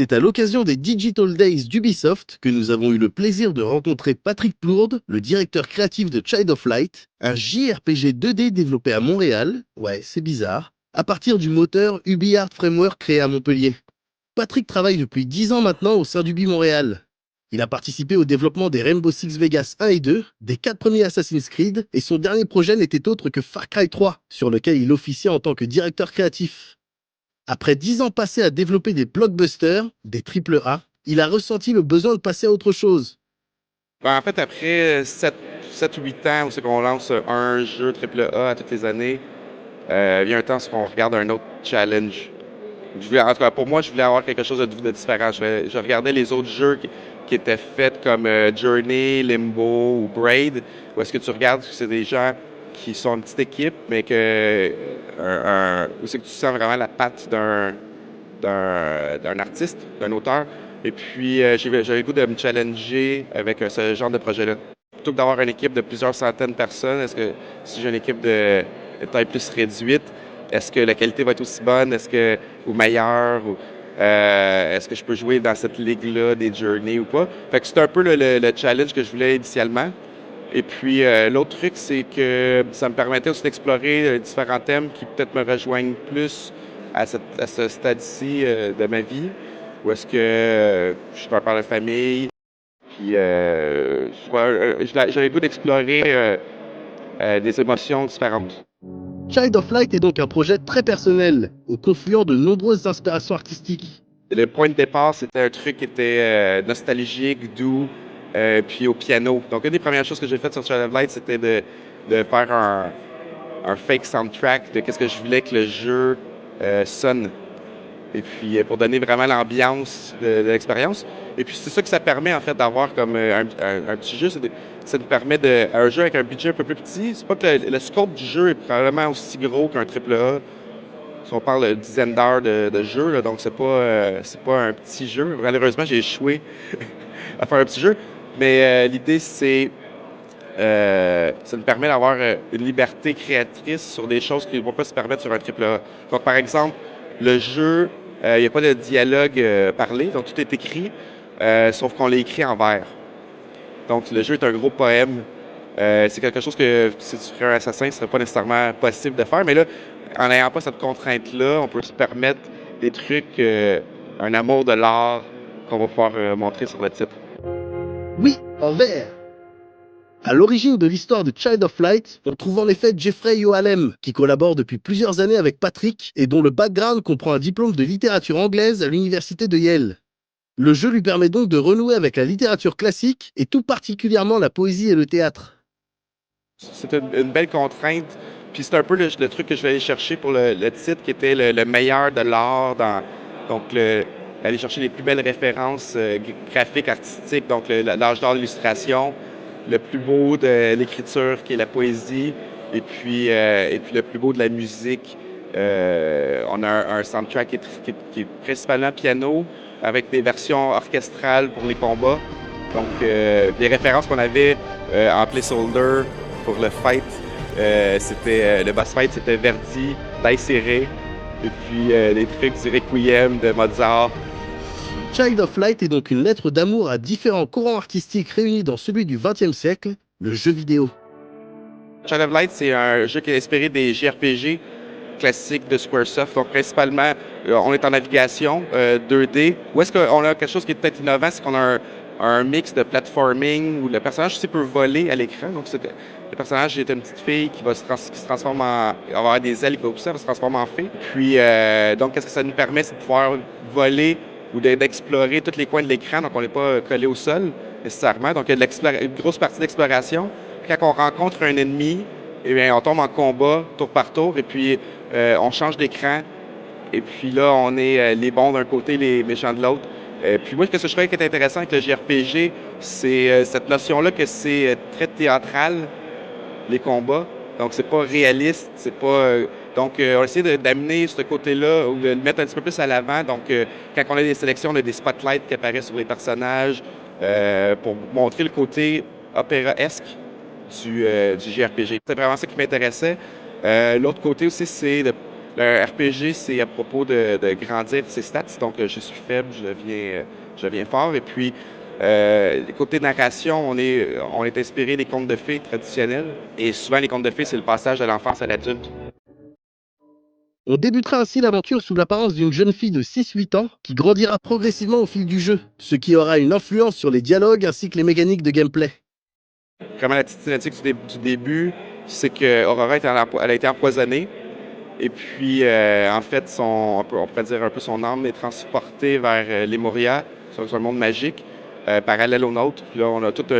C'est à l'occasion des Digital Days d'Ubisoft que nous avons eu le plaisir de rencontrer Patrick Plourde, le directeur créatif de Child of Light, un JRPG 2D développé à Montréal, ouais c'est bizarre, à partir du moteur UbiArt Framework créé à Montpellier. Patrick travaille depuis 10 ans maintenant au sein d'Ubi Montréal. Il a participé au développement des Rainbow Six Vegas 1 et 2, des 4 premiers Assassin's Creed, et son dernier projet n'était autre que Far Cry 3, sur lequel il officiait en tant que directeur créatif. Après 10 ans passés à développer des blockbusters, des triple A, il a ressenti le besoin de passer à autre chose. Ben, en fait, après 7 ou 8 ans où c'est qu'on lance un jeu AAA à toutes les années, vient un temps où on regarde un autre challenge. En tout cas, pour moi, je voulais avoir quelque chose de différent. Je regardais les autres jeux qui étaient faits comme Journey, Limbo ou Braid, où est-ce que tu regardes que c'est des gens qui sont une petite équipe, mais où c'est que tu sens vraiment la patte d'un artiste, d'un auteur. Et puis, j'avais le goût de me challenger avec ce genre de projet-là. Plutôt que d'avoir une équipe de plusieurs centaines de personnes, est-ce que si j'ai une équipe de taille plus réduite, est-ce que la qualité va être aussi bonne, ou meilleure, est-ce que je peux jouer dans cette ligue-là des journées ou pas? Fait que c'était un peu le challenge que je voulais initialement. Et puis, l'autre truc, c'est que ça me permettait aussi d'explorer différents thèmes qui peut-être me rejoignent plus à ce stade-ci de ma vie, où est-ce que je suis un père de famille, puis j'avais le goût d'explorer des émotions différentes. Child of Light est donc un projet très personnel, au confluent de nombreuses inspirations artistiques. Le point de départ, c'était un truc qui était nostalgique, doux, puis au piano. Donc, une des premières choses que j'ai faites sur Child of Light, c'était de faire un fake soundtrack de qu'est-ce que je voulais que le jeu sonne. Et puis, pour donner vraiment l'ambiance de l'expérience. Et puis, c'est ça que ça permet, en fait, d'avoir comme un petit jeu. Ça nous permet un jeu avec un budget un peu plus petit. C'est pas que le scope du jeu est probablement aussi gros qu'un triple A. Si on parle de dizaines d'heures de jeu, là, donc c'est pas un petit jeu. Malheureusement, j'ai échoué à faire un petit jeu. Mais l'idée, ça nous permet d'avoir une liberté créatrice sur des choses qui ne vont pas se permettre sur un triple A. Donc, par exemple, le jeu, il n'y a pas de dialogue parlé, donc tout est écrit, sauf qu'on l'a écrit en vers. Donc, le jeu est un gros poème. C'est quelque chose que, si tu ferais un assassin, ce ne serait pas nécessairement possible de faire. Mais là, en n'ayant pas cette contrainte-là, on peut se permettre des trucs, un amour de l'art qu'on va pouvoir montrer sur le titre. Oui, en vert. À l'origine de l'histoire de Child of Light, on trouve en effet Jeffrey Yoalem, qui collabore depuis plusieurs années avec Patrick et dont le background comprend un diplôme de littérature anglaise à l'université de Yale. Le jeu lui permet donc de renouer avec la littérature classique et tout particulièrement la poésie et le théâtre. C'est une belle contrainte. Puis c'est un peu le truc que je vais aller chercher pour le titre, qui était le meilleur de l'art. Donc, aller chercher les plus belles références graphiques, artistiques. Donc, l'âge d'or de l'illustration, le plus beau de l'écriture, qui est la poésie, et puis le plus beau de la musique. On a un soundtrack qui est principalement piano, avec des versions orchestrales pour les combats. Donc, les références qu'on avait en placeholder pour le fight, le boss fight, c'était Verdi, Dice Serré, et puis des trucs du Requiem de Mozart. Child of Light est donc une lettre d'amour à différents courants artistiques réunis dans celui du XXe siècle, le jeu vidéo. Child of Light, c'est un jeu qui est inspiré des JRPG classiques de Squaresoft. Donc, principalement, on est en navigation 2D. Où est-ce qu'on a quelque chose qui est peut-être innovant, c'est qu'on a un mix de platforming où le personnage aussi peut voler à l'écran. Donc, le personnage est une petite fille qui se transforme en... Il va avoir des ailes qui va pousser, elle va se transformer en fée. Puis, donc, qu'est-ce que ça nous permet, c'est de pouvoir voler ou d'explorer tous les coins de l'écran. Donc, on n'est pas collé au sol nécessairement. Donc, il y a une grosse partie d'exploration. Quand on rencontre un ennemi, eh bien, on tombe en combat tour par tour et puis on change d'écran. Et puis là, on est les bons d'un côté, les méchants de l'autre. Puis moi, ce que je trouvais qui est intéressant avec le JRPG, c'est cette notion-là que c'est très théâtral, les combats. Donc, c'est pas réaliste, c'est pas... donc, on essaie d'amener ce côté-là, ou de le mettre un petit peu plus à l'avant. Donc, quand on a des sélections, on a des spotlights qui apparaissent sur les personnages pour montrer le côté opéra-esque du JRPG. C'est vraiment ça qui m'intéressait. L'autre côté aussi, c'est Le RPG, c'est à propos de grandir ses stats. Donc, je suis faible, je deviens fort. Et puis, côté narration, on est inspiré des contes de fées traditionnels. Et souvent, les contes de fées, c'est le passage de l'enfance à l'adulte. On débutera ainsi l'aventure sous l'apparence d'une jeune fille de 6-8 ans qui grandira progressivement au fil du jeu, ce qui aura une influence sur les dialogues ainsi que les mécaniques de gameplay. Vraiment, la petite cinématique du début, c'est que Aurora, elle a été empoisonnée. Et puis, en fait, on pourrait dire un peu son âme est transportée vers Lemuria, sur un monde magique, parallèle au nôtre. Puis là, on a toute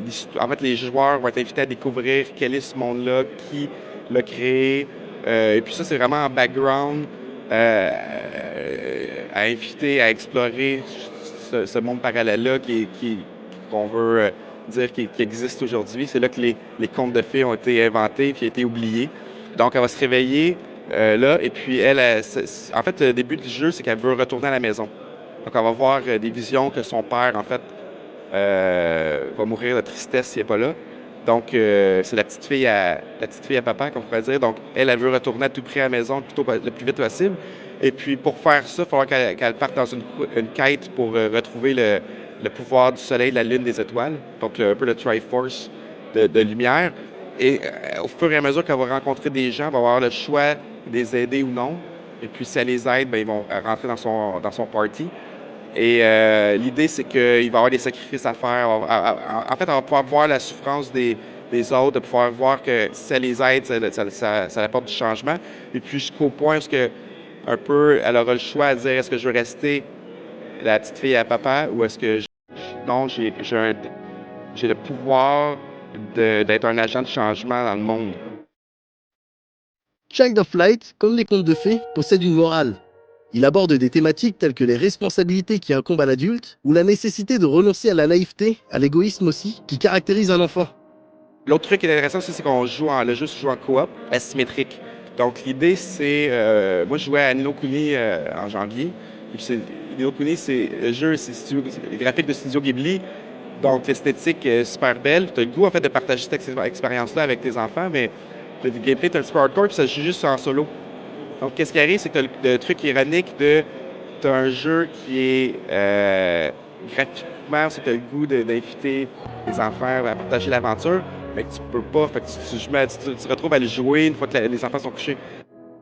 l'histoire. En fait, les joueurs vont être invités à découvrir quel est ce monde-là, qui l'a créé. Et puis ça, c'est vraiment en background à inviter à explorer ce monde parallèle-là qu'on veut dire qui existe aujourd'hui. C'est là que les contes de fées ont été inventés puis ont été oubliés. Donc, elle va se réveiller là, et puis en fait, le début du jeu, c'est qu'elle veut retourner à la maison. Donc, on va voir des visions que son père, en fait, va mourir de tristesse s'il n'est pas là. Donc, c'est la petite fille à papa, qu'on pourrait dire. Donc, elle veut retourner à tout prix à la maison le plus vite possible. Et puis, pour faire ça, il va falloir qu'elle parte dans une quête pour retrouver le pouvoir du soleil, de la lune, des étoiles. Donc, un peu le Triforce de lumière. Et au fur et à mesure qu'elle va rencontrer des gens, elle va avoir le choix de les aider ou non. Et puis, si elle les aide, ben, ils vont rentrer dans son party. Et l'idée, c'est qu'il va y avoir des sacrifices à faire. En fait, on va pouvoir voir la souffrance des autres, de pouvoir voir que si ça les aide, ça apporte du changement. Et puis jusqu'au point où un peu, elle aura le choix à dire est-ce que je veux rester la petite fille à papa ou est-ce que non, j'ai le pouvoir d'être un agent de changement dans le monde. Child of Light, comme les contes de fées, possède une morale. Il aborde des thématiques telles que les responsabilités qui incombent à l'adulte, ou la nécessité de renoncer à la naïveté, à l'égoïsme aussi, qui caractérise un enfant. L'autre truc qui est intéressant aussi, c'est le jeu se joue en coop, asymétrique. Donc l'idée, c'est, moi je jouais à Ni no Kuni en janvier. Et puis Ni no Kuni, le jeu, c'est les graphiques de Studio Ghibli. Donc l'esthétique est super belle. Tu as le goût en fait de partager cette expérience-là avec tes enfants, mais le gameplay est un petit peu hardcore, puis ça se joue juste en solo. Donc qu'est-ce qui arrive, c'est que tu as le truc ironique de tu as un jeu qui est gratuitement, si tu as le goût d'inviter les enfants à partager l'aventure, mais que tu peux pas. Fait que tu te retrouves à le jouer une fois que les enfants sont couchés.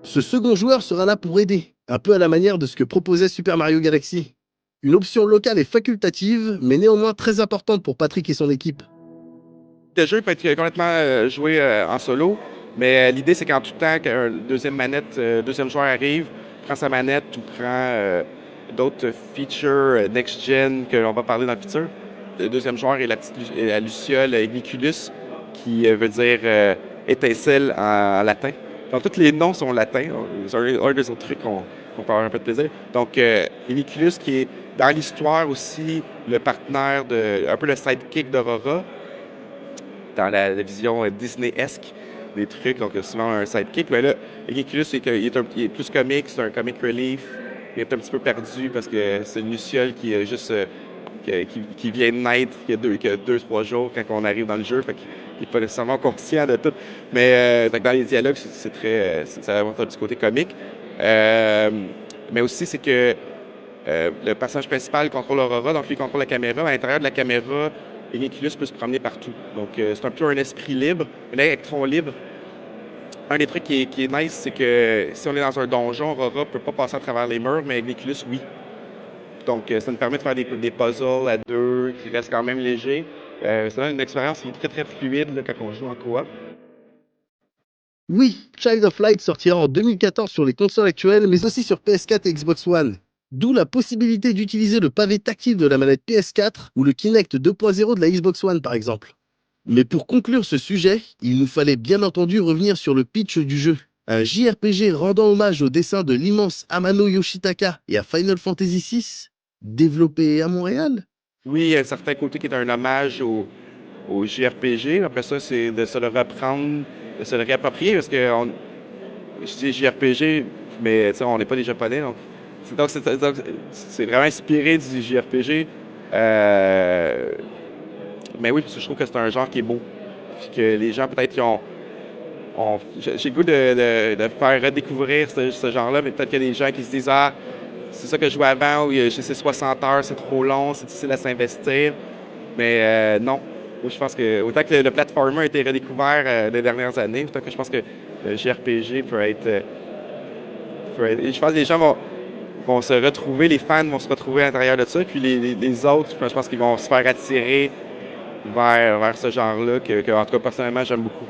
Ce second joueur sera là pour aider, un peu à la manière de ce que proposait Super Mario Galaxy. Une option locale et facultative, mais néanmoins très importante pour Patrick et son équipe. Le jeu peut être complètement joué en solo, mais l'idée c'est qu'en tout temps, qu'un deuxième joueur arrive, prend sa manette ou prend d'autres features next-gen que l'on va parler dans le futur. Le deuxième joueur est la luciole Igniculus, qui veut dire étincelle en latin. Donc, tous les noms sont latins. C'est un des autres trucs qu'on peut avoir un peu de plaisir. Donc, Igniculus, qui est dans l'histoire aussi le partenaire un peu le sidekick d'Aurora, dans la vision Disney-esque des trucs, donc il y a souvent un sidekick. Mais là, Igniculus, il est plus comique, c'est un comic relief. Il est un petit peu perdu parce que c'est une luciole qui est juste qui vient de naître il y a 2-3 jours quand on arrive dans le jeu. Fait qu'il n'est pas nécessairement conscient de tout. Mais dans les dialogues, ça a un petit côté comique. Mais aussi, c'est que le personnage principal contrôle Aurora, donc lui contrôle la caméra. À l'intérieur de la caméra, Igniculus peut se promener partout. Donc c'est un peu un esprit libre, un électron libre. Un des trucs qui est nice, c'est que si on est dans un donjon, Aurora ne peut pas passer à travers les murs, mais Igniculus, oui. Donc, ça nous permet de faire des puzzles à deux qui restent quand même légers. Ça donne une expérience qui est très, très fluide là, quand on joue en coop. Oui, Child of Light sortira en 2014 sur les consoles actuelles, mais aussi sur PS4 et Xbox One. D'où la possibilité d'utiliser le pavé tactile de la manette PS4 ou le Kinect 2.0 de la Xbox One par exemple. Mais pour conclure ce sujet, il nous fallait bien entendu revenir sur le pitch du jeu. Un JRPG rendant hommage au dessin de l'immense Amano Yoshitaka et à Final Fantasy VI, développé à Montréal. Oui, il y a un certain côté qui est un hommage au JRPG. Après ça, c'est de se le reprendre, de se le réapproprier, parce que je dis JRPG, mais on n'est pas des Japonais. Donc, c'est vraiment inspiré du JRPG. Mais oui, parce que je trouve que c'est un genre qui est beau. Puis que les gens, peut-être, j'ai le goût de faire redécouvrir ce genre-là, mais peut-être qu'il y a des gens qui se disent ah, c'est ça que je jouais avant, ou c'est 60 heures, c'est trop long, c'est difficile à s'investir. Mais non. Moi, je pense que autant que le platformer a été redécouvert les dernières années, autant que je pense que le JRPG je pense que les gens vont se retrouver, les fans vont se retrouver à l'intérieur de ça, puis les autres, je pense qu'ils vont se faire attirer vers ce genre-là, en tout cas, personnellement, j'aime beaucoup.